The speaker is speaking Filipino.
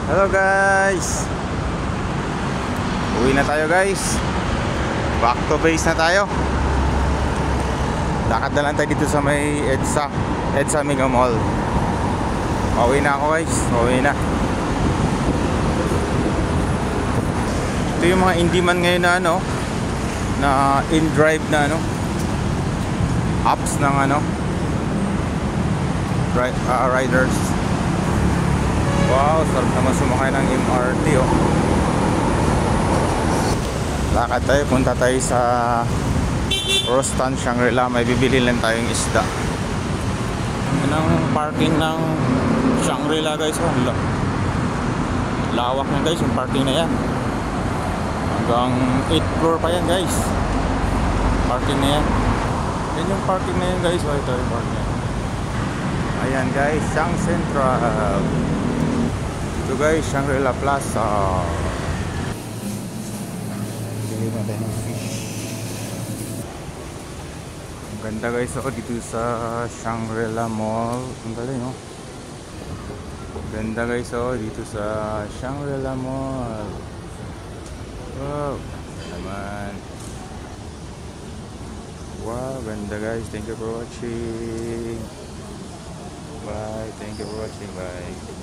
Hello guys. Uwi na tayo guys. Back to base na tayo. Lakad na lang tayo dito sa may EDSA Mega Mall. Uwi na ako guys. Uwi na. Ito yung mga indie-man ngayon na na in-drive na apps ng riders. Wow, sarap naman sumakay ng MRT Lakad tayo, punta tayo sa Rostan, Shangri-La. May bibili lang tayong isda. Yan ang parking ng Shangri-La guys. Lawak na guys yung parking na yan. Hanggang 8th floor pa yan guys. Parking na yan. Yan yung parking na yan guys. Ito yung parking. Ayan guys, Shang Central. Ito guys, Shangri-La Plaza. Bili natin ng fish. Ang ganda guys dito sa Shangri-La Mall. Ang galing Ang ganda guys dito sa Shangri-La Mall. Wow, naman. Wow, ganda guys. Thank you for watching. Bye. Thank you for watching. Bye.